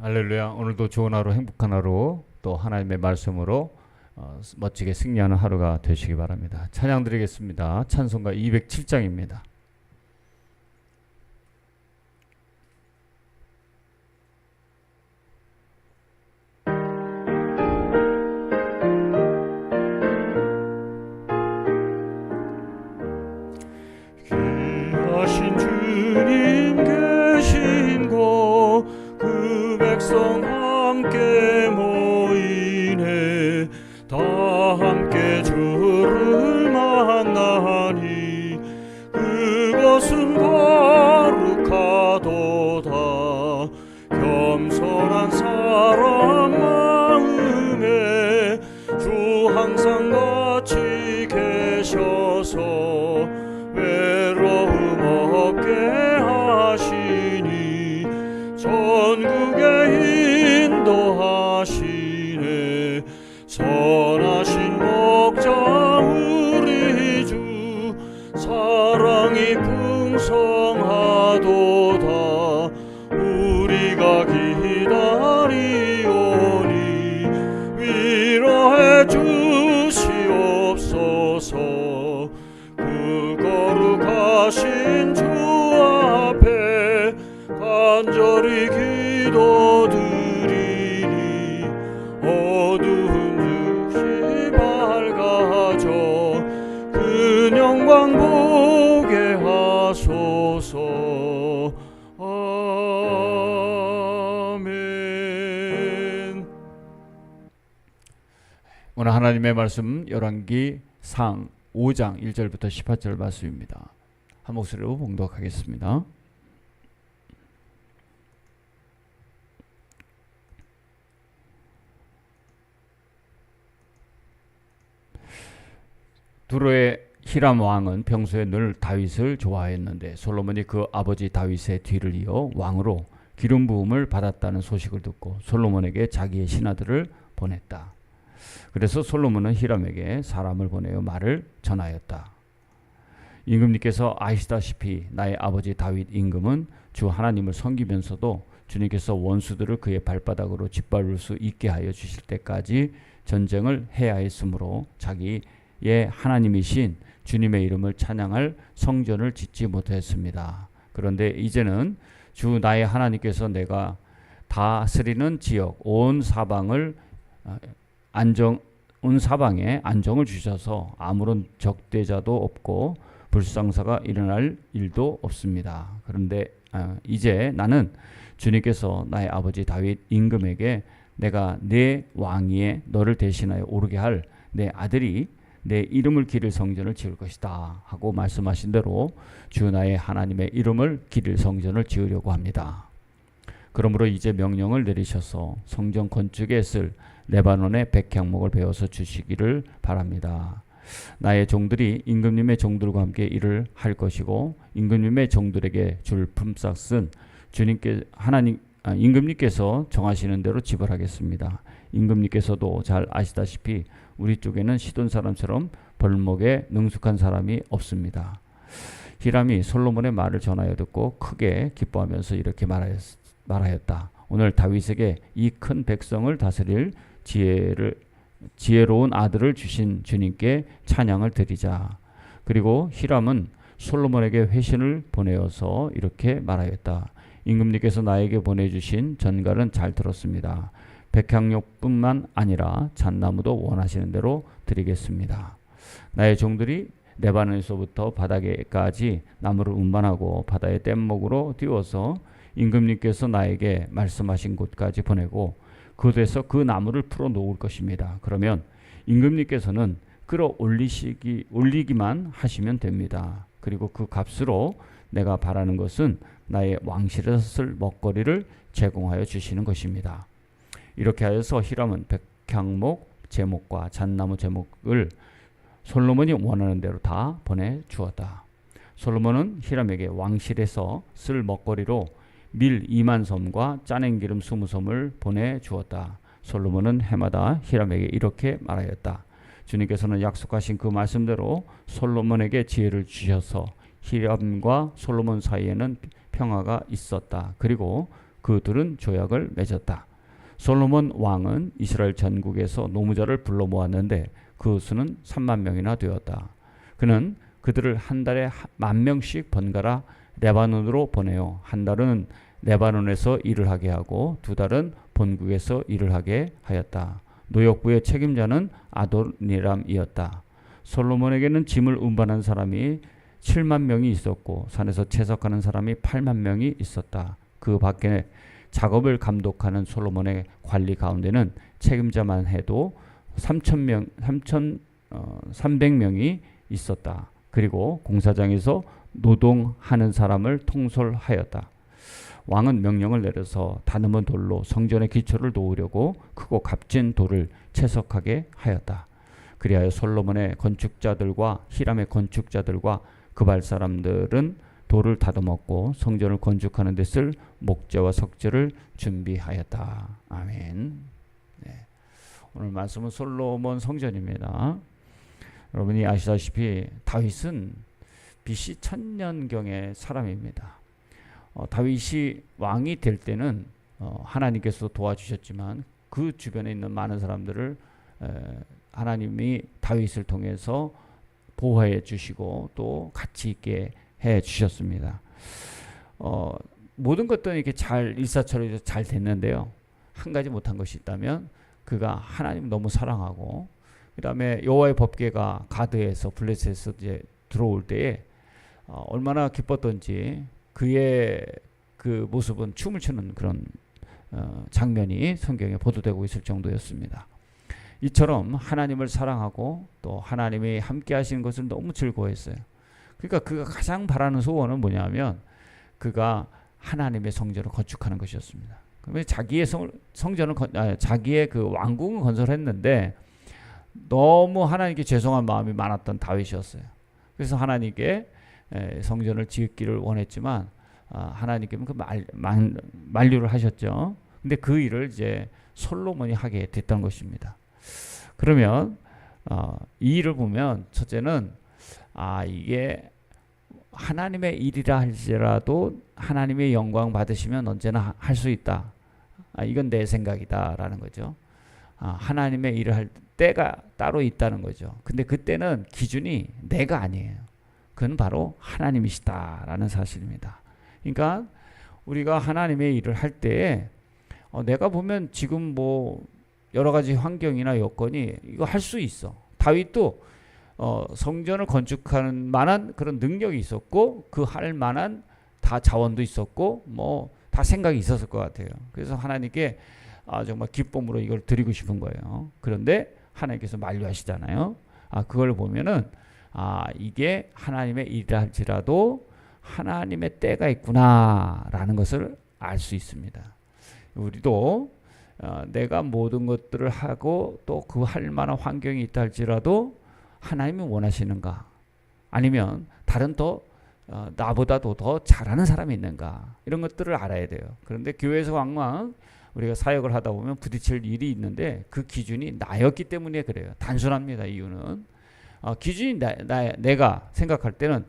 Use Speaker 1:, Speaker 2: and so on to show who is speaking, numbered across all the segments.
Speaker 1: 할렐루야. 오늘도 좋은 하루, 행복한 하루, 또 하나님의 말씀으로 멋지게 승리하는 하루가 되시기 바랍니다. 찬양 드리겠습니다. 찬송가 207장입니다.
Speaker 2: 귀하신 주님 계신 곳 그 백성 함께 모이네. 다 함께 주를 만나니 그것은 거룩하도다. 겸손한 사람 마음에 주 항상 같이 계셔서 외로움 없게 하시니 전국에 인도하시네. 선하신 목자 우리 주 사랑이 풍성하도다. 우리가 기다리오니 위로해 주시옵소서. 그 거룩하신 주 앞에 간절히 기도드리니 어두운 듯이 밝아져 그 영광 보게 하소서. 아멘.
Speaker 1: 오늘 하나님의 말씀 열왕기 상 5장 1절부터 18절 말씀입니다. 한 목소리로 봉독하겠습니다. 두로의 히람 왕은 평소에 늘 다윗을 좋아했는데 솔로몬이 그 아버지 다윗의 뒤를 이어 왕으로 기름 부음을 받았다는 소식을 듣고 솔로몬에게 자기의 신하들을 보냈다. 그래서 솔로몬은 히람에게 사람을 보내어 말을 전하였다. 임금님께서 아시다시피 나의 아버지 다윗 임금은 주 하나님을 섬기면서도 주님께서 원수들을 그의 발바닥으로 짓밟을 수 있게 하여 주실 때까지 전쟁을 해야 했으므로 자기의 하나님이신 주님의 이름을 찬양할 성전을 짓지 못했습니다. 그런데 이제는 주 나의 하나님께서 내가 다스리는 지역 온 사방에 안정을 주셔서 아무런 적대자도 없고 불상사가 일어날 일도 없습니다. 그런데 이제 나는 주님께서 나의 아버지 다윗 임금에게 내가 내 왕위에 너를 대신하여 오르게 할 내 아들이 내 이름을 기릴 성전을 지을 것이다 하고 말씀하신 대로 주 나의 하나님의 이름을 기릴 성전을 지으려고 합니다. 그러므로 이제 명령을 내리셔서 성전 건축에 쓸 레바논의 백향목을 베어서 주시기를 바랍니다. 나의 종들이 임금님의 종들과 함께 일을 할 것이고 임금님의 종들에게 줄 품삯은 임금님께서 정하시는 대로 지불하겠습니다. 임금님께서도 잘 아시다시피 우리 쪽에는 시돈 사람처럼 벌목에 능숙한 사람이 없습니다. 히람이 솔로몬의 말을 전하여 듣고 크게 기뻐하면서 이렇게 말하였다. 오늘 다윗에게 이 큰 백성을 다스릴 지혜로운 아들을 주신 주님께 찬양을 드리자. 그리고 히람은 솔로몬에게 회신을 보내어서 이렇게 말하였다. 임금님께서 나에게 보내주신 전갈은 잘 들었습니다. 백향목뿐만 아니라 잣나무도 원하시는 대로 드리겠습니다. 나의 종들이 레바논에서부터 바다에까지 나무를 운반하고 바다의 뗏목으로 띄워서 임금님께서 나에게 말씀하신 곳까지 보내고 그곳에서 그 나무를 풀어 놓을 것입니다. 그러면 임금님께서는 올리기만 하시면 됩니다. 그리고 그 값으로 내가 바라는 것은 나의 왕실에서 쓸 먹거리를 제공하여 주시는 것입니다. 이렇게 하여서 히람은 백향목 제목과 잣나무 제목을 솔로몬이 원하는 대로 다 보내주었다. 솔로몬은 히람에게 왕실에서 쓸 먹거리로 밀 2만 섬과 짜낸 기름 20섬을 보내주었다. 솔로몬은 해마다 히람에게 이렇게 말하였다. 주님께서는 약속하신 그 말씀대로 솔로몬에게 지혜를 주셔서 히람과 솔로몬 사이에는 평화가 있었다. 그리고 그 둘은 조약을 맺었다. 솔로몬 왕은 이스라엘 전국에서 노무자를 불러 모았는데 그 수는 3만 명이나 되었다. 그는 그들을 한 달에 10,000명씩 번갈아 레바논으로 보내요. 한 달은 레바논에서 일을 하게 하고 두 달은 본국에서 일을 하게 하였다. 노역부의 책임자는 아도니람이었다. 솔로몬에게는 짐을 운반하는 사람이 7만 명이 있었고 산에서 채석하는 사람이 8만 명이 있었다. 그 밖에 작업을 감독하는 솔로몬의 관리 가운데는 책임자만 해도 300명이 있었다. 그리고 공사장에서 노동하는 사람을 통솔하였다. 왕은 명령을 내려서 다듬은 돌로 성전의 기초를 놓으려고 크고 값진 돌을 채석하게 하였다. 그리하여 솔로몬의 건축자들과 히람의 건축자들과 그발 사람들은 돌을 다듬었고 성전을 건축하는 데 쓸 목재와 석재를 준비하였다. 아멘. 네. 오늘 말씀은 솔로몬 성전입니다. 여러분이 아시다시피 다윗은 BC 1000년경의 사람입니다. 다윗이 왕이 될 때는 하나님께서 도와주셨지만 그 주변에 있는 많은 사람들을 하나님이 다윗을 통해서 보호해 주시고 또 같이 있게 해 주셨습니다. 모든 것들은 이렇게 잘 일사천리로 잘 됐는데요. 한 가지 못한 것이 있다면 그가 하나님 너무 사랑하고 그다음에 여호와의 법궤가 가드에서 블레셋에서 이제 들어올 때에 얼마나 기뻤던지 그의 그 모습은 춤을 추는 그런 장면이 성경에 보도되고 있을 정도였습니다. 이처럼 하나님을 사랑하고 또 하나님이 함께 하시는 것을 너무 즐거워했어요. 그러니까 그가 가장 바라는 소원은 뭐냐면 그가 하나님의 성전을 건축하는 것이었습니다. 그러면 자기의 성전을 자기의 그 왕궁을 건설했는데 너무 하나님께 죄송한 마음이 많았던 다윗이었어요. 그래서 하나님께 성전을 짓기를 원했지만 하나님께는 그 만류를 하셨죠. 근데 그 일을 이제 솔로몬이 하게 됐던 것입니다. 그러면 이 일을 보면 첫째는 이게 하나님의 일이라 할지라도 하나님의 영광 받으시면 언제나 할 수 있다. 이건 내 생각이다라는 거죠. 하나님의 일을 할 때가 따로 있다는 거죠. 근데 그때는 기준이 내가 아니에요. 그건 바로 하나님이시다라는 사실입니다. 그러니까 우리가 하나님의 일을 할 때에 내가 보면 지금 뭐 여러 가지 환경이나 여건이 이거 할 수 있어. 다윗도 성전을 건축하는 만한 그런 능력이 있었고 그 할 만한 다 자원도 있었고 뭐 다 생각이 있었을 것 같아요. 그래서 하나님께 정말 기쁨으로 이걸 드리고 싶은 거예요. 그런데 하나님께서 만류하시잖아요. 그걸 보면은 이게 하나님의 일이라 할지라도 하나님의 때가 있구나라는 것을 알 수 있습니다. 우리도 내가 모든 것들을 하고 또 그 할 만한 환경이 있다 할지라도 하나님이 원하시는가 아니면 다른 나보다도 더 잘하는 사람이 있는가 이런 것들을 알아야 돼요. 그런데 교회에서 왕왕 우리가 사역을 하다 보면 부딪힐 일이 있는데 그 기준이 나였기 때문에 그래요. 단순합니다. 이유는 기준이 내가 생각할 때는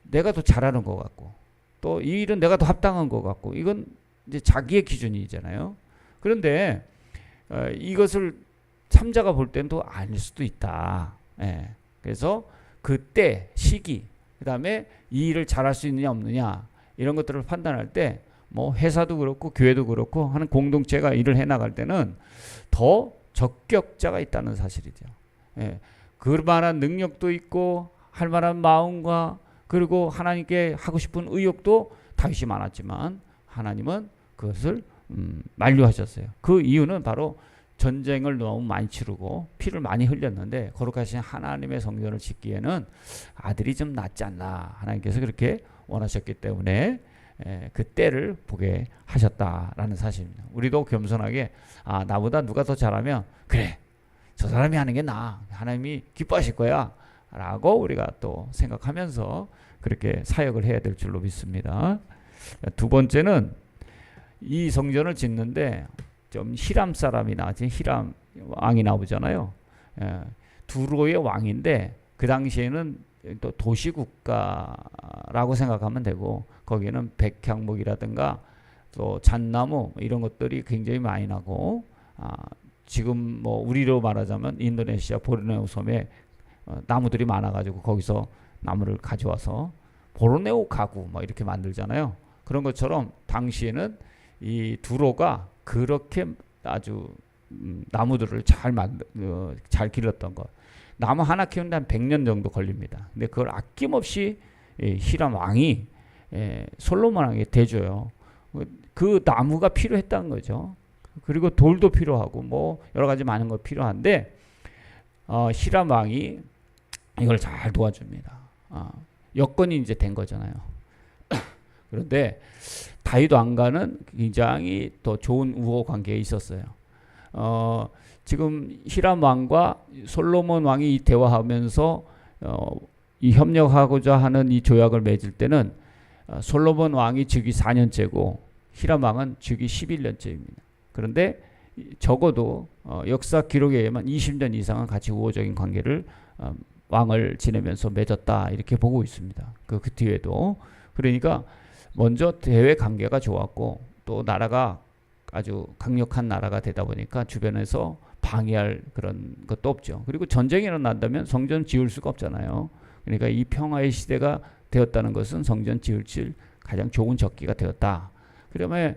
Speaker 1: 내가 더 잘하는 것 같고 또 이 일은 내가 더 합당한 것 같고 이건 이제 자기의 기준이잖아요. 그런데 이것을 참자가 볼 때는 또 아닐 수도 있다. 그래서 그때 시기 그다음에 이 일을 잘할 수 있느냐 없느냐 이런 것들을 판단할 때 뭐 회사도 그렇고 교회도 그렇고 하는 공동체가 일을 해나갈 때는 더 적격자가 있다는 사실이죠. 그만한 능력도 있고 할 만한 마음과 그리고 하나님께 하고 싶은 의욕도 다윗이 많았지만 하나님은 그것을 만류하셨어요. 그 이유는 바로 전쟁을 너무 많이 치르고 피를 많이 흘렸는데 거룩하신 하나님의 성전을 짓기에는 아들이 좀 낫지 않나 하나님께서 그렇게 원하셨기 때문에 그 때를 보게 하셨다라는 사실입니다. 우리도 겸손하게 나보다 누가 더 잘하면 그래 저 사람이 하는 게 나아 하나님이 기뻐하실 거야 라고 우리가 또 생각하면서 그렇게 사역을 해야 될 줄로 믿습니다. 두 번째는 이 성전을 짓는데 좀 히람 사람이 나지 히람 왕이 나오잖아요. 두로의 왕인데 그 당시에는 또 도시국가라고 생각하면 되고 거기는 백향목이라든가 또 잣나무 이런 것들이 굉장히 많이 나고 지금 뭐 우리로 말하자면 인도네시아 보르네오 섬에 나무들이 많아가지고 거기서 나무를 가져와서 보르네오 가구 뭐 이렇게 만들잖아요. 그런 것처럼 당시에는 이 두로가 그렇게 아주 나무들을 잘 길렀던 것. 나무 하나 키우는데 한 100년 정도 걸립니다. 근데 그걸 아낌없이 히람 왕이 솔로몬 왕에게 대줘요. 그 나무가 필요했다는 거죠. 그리고 돌도 필요하고 뭐 여러 가지 많은 거 필요한데 히람 왕이 이걸 잘 도와줍니다. 여건이 이제 된 거잖아요. 그런데 다윗 왕과는 굉장히 더 좋은 우호 관계에 있었어요. 지금 히람 왕과 솔로몬 왕이 이 대화하면서 이 협력하고자 하는 이 조약을 맺을 때는 솔로몬 왕이 즉위 4년째고 히람 왕은 즉위 11년째입니다. 그런데 적어도 역사 기록에 의하면 20년 이상은 같이 우호적인 관계를 왕을 지내면서 맺었다 이렇게 보고 있습니다. 그 뒤에도 그러니까 먼저 대외 관계가 좋았고 또 나라가 아주 강력한 나라가 되다 보니까 주변에서 방해할 그런 것도 없죠. 그리고 전쟁이 일어난다면 성전 지을 수가 없잖아요. 그러니까 이 평화의 시대가 되었다는 것은 성전 지을 가장 좋은 적기가 되었다. 그러면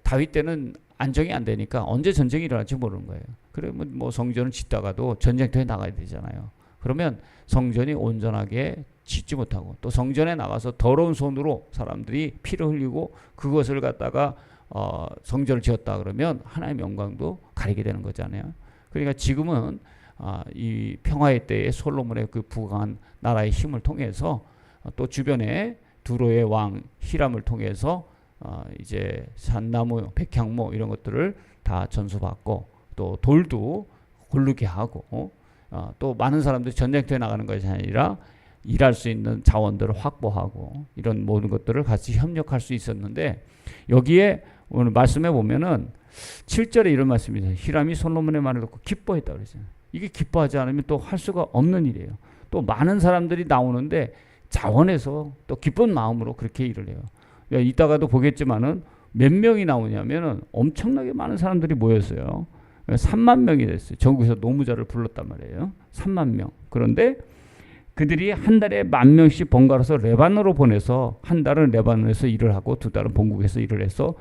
Speaker 1: 다윗 때는 안정이 안 되니까 언제 전쟁이 일어날지 모르는 거예요. 그러면 뭐 성전을 짓다가도 전쟁터에 나가야 되잖아요. 그러면 성전이 온전하게 짓지 못하고 또 성전에 나가서 더러운 손으로 사람들이 피를 흘리고 그것을 갖다가 성전을 지었다 그러면 하나님의 영광도 가리게 되는 거잖아요. 그러니까 지금은 이 평화의 때에 솔로몬의 그 부강한 나라의 힘을 통해서 또 주변에 두로의 왕 히람을 통해서 이제 잣나무, 백향모 이런 것들을 다 전수받고 또 돌도 고르게 하고 또 많은 사람들이 전쟁터에 나가는 것이 아니라 일할 수 있는 자원들을 확보하고 이런 모든 것들을 같이 협력할 수 있었는데 여기에 오늘 말씀해 보면은 7절에 이런 말씀이 있어요. 히람이 솔로몬의 말을 듣고 기뻐했다 그랬어요. 이게 기뻐하지 않으면 또 할 수가 없는 일이에요. 또 많은 사람들이 나오는데 자원해서 또 기쁜 마음으로 그렇게 일을 해요. 이따가도 보겠지만은 몇 명이 나오냐면은 엄청나게 많은 사람들이 모였어요. 3만 명이 됐어요. 전국에서 노무자를 불렀단 말이에요. 3만 명. 그런데 그들이 한 달에 10,000명씩 번갈아서 레바논으로 보내서 한 달은 레바논에서 일을 하고 두 달은 본국에서 일을 해서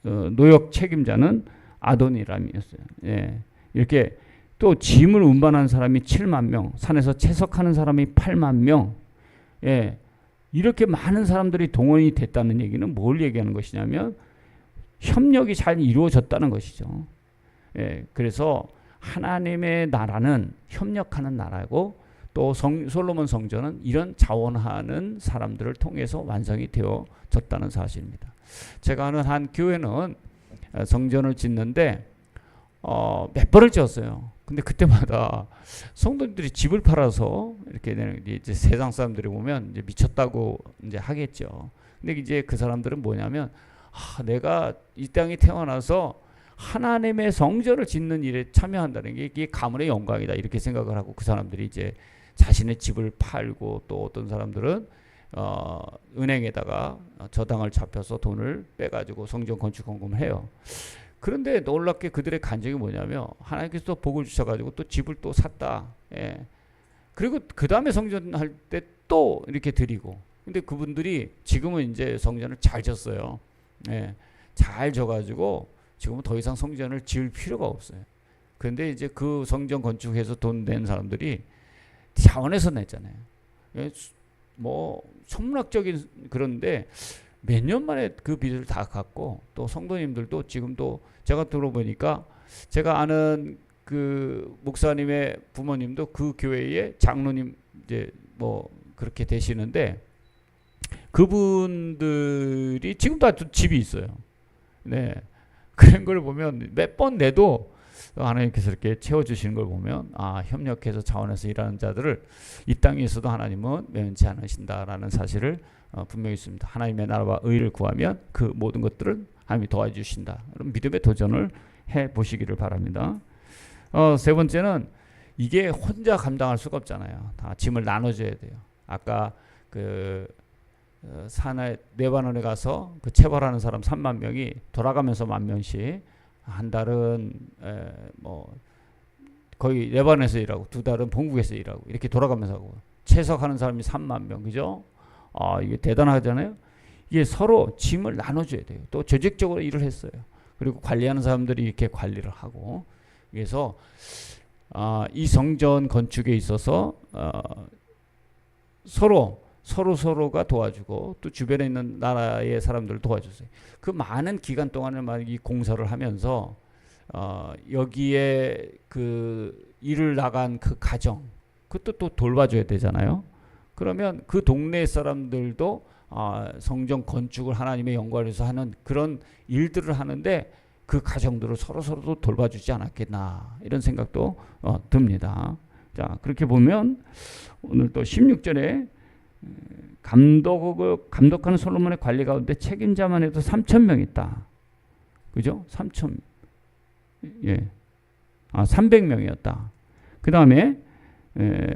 Speaker 1: 노역 책임자는 아도니람이었어요. 예. 이렇게 또 짐을 운반하는 사람이 7만 명, 산에서 채석하는 사람이 8만 명. 예. 이렇게 많은 사람들이 동원이 됐다는 얘기는 뭘 얘기하는 것이냐면 협력이 잘 이루어졌다는 것이죠. 예. 그래서 하나님의 나라는 협력하는 나라고 또 솔로몬 성전은 이런 자원하는 사람들을 통해서 완성이 되어졌다는 사실입니다. 제가 아는 한 교회는 성전을 짓는데 몇 번을 지었어요. 근데 그때마다 성도님들이 집을 팔아서 이렇게 이제 세상 사람들이 보면 이제 미쳤다고 이제 하겠죠. 근데 이제 그 사람들은 뭐냐면 내가 이 땅에 태어나서 하나님의 성전을 짓는 일에 참여한다는 게 이게 가문의 영광이다 이렇게 생각을 하고 그 사람들이 이제 자신의 집을 팔고 또 어떤 사람들은 은행에다가 저당을 잡혀서 돈을 빼가지고 성전 건축 헌금을 해요. 그런데 놀랍게 그들의 간증이 뭐냐면 하나님께서 또 복을 주셔가지고 또 집을 또 샀다. 예. 그리고 그 다음에 성전 할 때 또 이렇게 드리고. 근데 그분들이 지금은 이제 성전을 잘 졌어요. 예. 잘 져가지고 지금은 더 이상 성전을 지을 필요가 없어요. 그런데 이제 그 성전 건축해서 돈 낸 사람들이 자원해서 냈잖아요. 예. 뭐 천문학적인 그런데 몇 년 만에 그 빚을 다 갚고 또 성도님들도 지금도 제가 들어보니까 제가 아는 그 목사님의 부모님도 그 교회의 장로님 이제 뭐 그렇게 되시는데 그분들이 지금도 아주 집이 있어요. 네. 그런 걸 보면 몇 번 내도 하나님께서 이렇게 채워주시는 걸 보면 협력해서 자원해서 일하는 자들을 이 땅에서도 하나님은 면치 않으신다라는 사실을 분명히 있습니다. 하나님의 나라와 의를 구하면 그 모든 것들을 하나님이 도와주신다. 그럼 믿음의 도전을 해보시기를 바랍니다. 세 번째는 이게 혼자 감당할 수가 없잖아요. 다 짐을 나눠줘야 돼요. 아까 그 산에 레바논에 가서 그 체벌하는 사람 3만 명이 돌아가면서 10,000명씩 한 달은 뭐 거의 레바논에서 일하고 2달은 본국에서 일하고 이렇게 돌아가면서 하고 채석하는 사람이 3만 명, 그죠? 이게 대단하잖아요. 이게 서로 짐을 나눠줘야 돼요. 또 조직적으로 일을 했어요. 그리고 관리하는 사람들이 이렇게 관리를 하고, 그래서 이 성전 건축에 있어서 서로가 도와주고 또 주변에 있는 나라의 사람들 도와줬어요. 그 많은 기간 동안을 막 이 공사를 하면서 여기에 그 일을 나간 그 가정, 그것도 또 돌봐줘야 되잖아요. 그러면 그 동네 사람들도 성전 건축을 하나님의 영광을 위해서 하는 그런 일들을 하는데 그 가정들을 서로도 돌봐주지 않았겠나, 이런 생각도 듭니다. 자, 그렇게 보면 오늘 또 16절에 감독하는 솔로몬의 관리 가운데 책임자만 해도 3,000명 있다. 그죠? 300명이었다. 그 다음에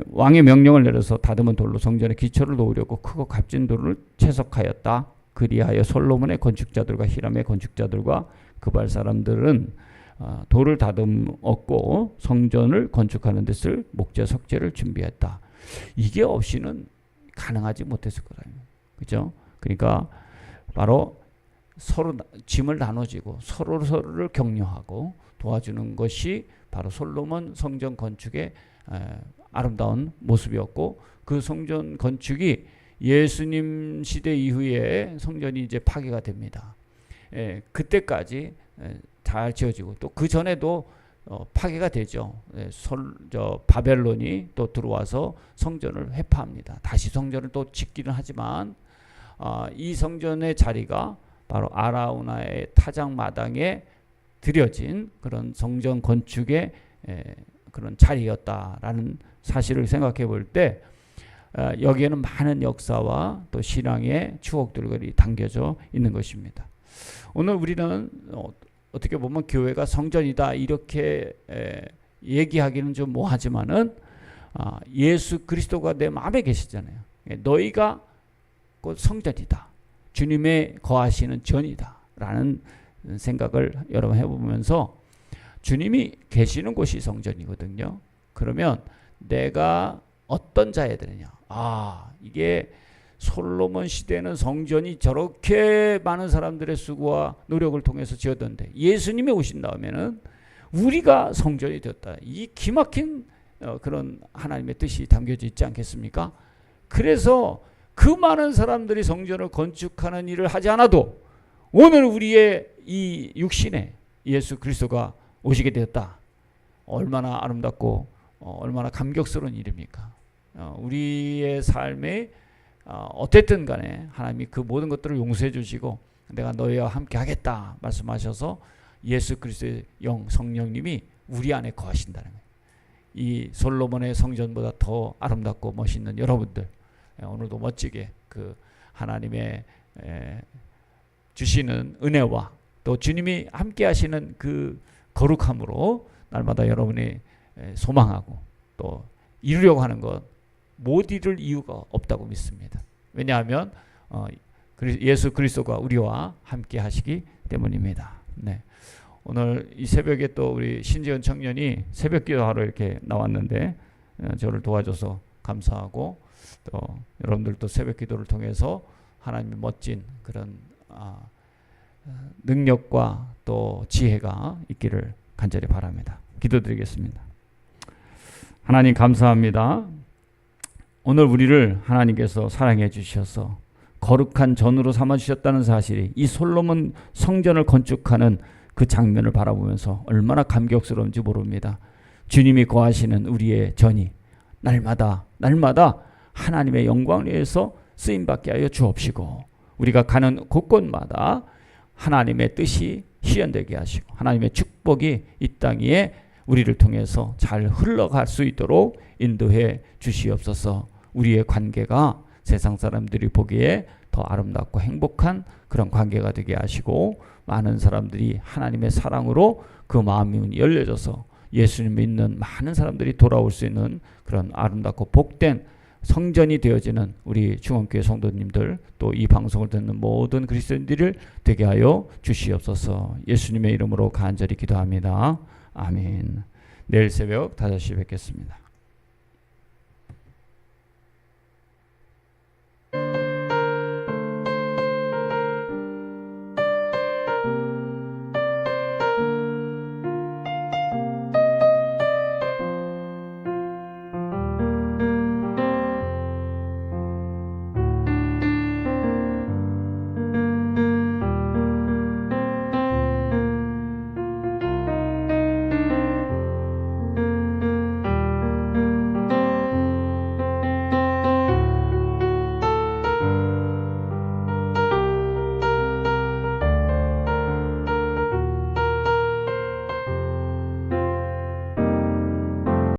Speaker 1: 왕의 명령을 내려서 다듬은 돌로 성전의 기초를 놓으려고 크고 값진 돌을 채석하였다. 그리하여 솔로몬의 건축자들과 히람의 건축자들과 그발 사람들은 돌을 다듬었고 성전을 건축하는 데 쓸 목재 석재를 준비했다. 이게 없이는 가능하지 못했을 거라요. 그죠? 그러니까 바로 서로 짐을 나눠지고 서로를 격려하고 도와주는 것이 바로 솔로몬 성전 건축의 아름다운 모습이었고, 그 성전 건축이 예수님 시대 이후에 성전이 이제 파괴가 됩니다. 그때까지 잘 지어지고 또 그 전에도 파괴가 되죠. 바벨론이 또 들어와서 성전을 회파합니다. 다시 성전을 또 짓기는 하지만 이 성전의 자리가 바로 아라우나의 타작마당에 들여진 그런 성전 건축의 그런 자리였다라는 사실을 생각해 볼 때 여기에는 많은 역사와 또 신앙의 추억들이 담겨져 있는 것입니다. 오늘 우리는 어떻게 보면 교회가 성전이다 이렇게 얘기하기는 좀 뭐하지만은 예수 그리스도가 내 마음에 계시잖아요. 너희가 곧 성전이다, 주님의 거하시는 전이다 라는 생각을 여러분 해보면서, 주님이 계시는 곳이 성전이거든요. 그러면 내가 어떤 자야 되느냐. 이게 솔로몬 시대는 성전이 저렇게 많은 사람들의 수고와 노력을 통해서 지었던데 예수님이 오신 다음에는 우리가 성전이 되었다. 이 기막힌 그런 하나님의 뜻이 담겨져 있지 않겠습니까? 그래서 그 많은 사람들이 성전을 건축하는 일을 하지 않아도 오늘 우리의 이 육신에 예수 그리스도가 오시게 되었다. 얼마나 아름답고 얼마나 감격스러운 일입니까? 우리의 삶에 어쨌든 간에 하나님이 그 모든 것들을 용서해 주시고 내가 너희와 함께 하겠다 말씀하셔서 예수 그리스도의 영 성령님이 우리 안에 거하신다는 거예요. 이 솔로몬의 성전보다 더 아름답고 멋있는 여러분들, 오늘도 멋지게 그 하나님의 주시는 은혜와 또 주님이 함께 하시는 그 거룩함으로 날마다 여러분이 소망하고 또 이루려고 하는 것 못 이룰 이유가 없다고 믿습니다. 왜냐하면 예수 그리스도가 우리와 함께 하시기 때문입니다. 네. 오늘 이 새벽에 또 우리 신지은 청년이 새벽 기도하러 이렇게 나왔는데 저를 도와줘서 감사하고, 또 여러분들도 새벽 기도를 통해서 하나님의 멋진 그런 능력과 또 지혜가 있기를 간절히 바랍니다. 기도드리겠습니다. 하나님 감사합니다. 오늘 우리를 하나님께서 사랑해 주셔서 거룩한 전으로 삼아주셨다는 사실이 이 솔로몬 성전을 건축하는 그 장면을 바라보면서 얼마나 감격스러운지 모릅니다. 주님이 거하시는 우리의 전이 날마다 하나님의 영광을 위해서 쓰임받게 하여 주옵시고, 우리가 가는 곳곳마다 하나님의 뜻이 실현되게 하시고 하나님의 축복이 이 땅 위에 우리를 통해서 잘 흘러갈 수 있도록 인도해 주시옵소서. 우리의 관계가 세상 사람들이 보기에 더 아름답고 행복한 그런 관계가 되게 하시고, 많은 사람들이 하나님의 사랑으로 그 마음이 열려져서 예수님 믿는 많은 사람들이 돌아올 수 있는 그런 아름답고 복된 성전이 되어지는 우리 중원교회 성도님들, 또 이 방송을 듣는 모든 그리스도인들을 되게 하여 주시옵소서. 예수님의 이름으로 간절히 기도합니다. 아멘. 내일 새벽 5시 뵙겠습니다.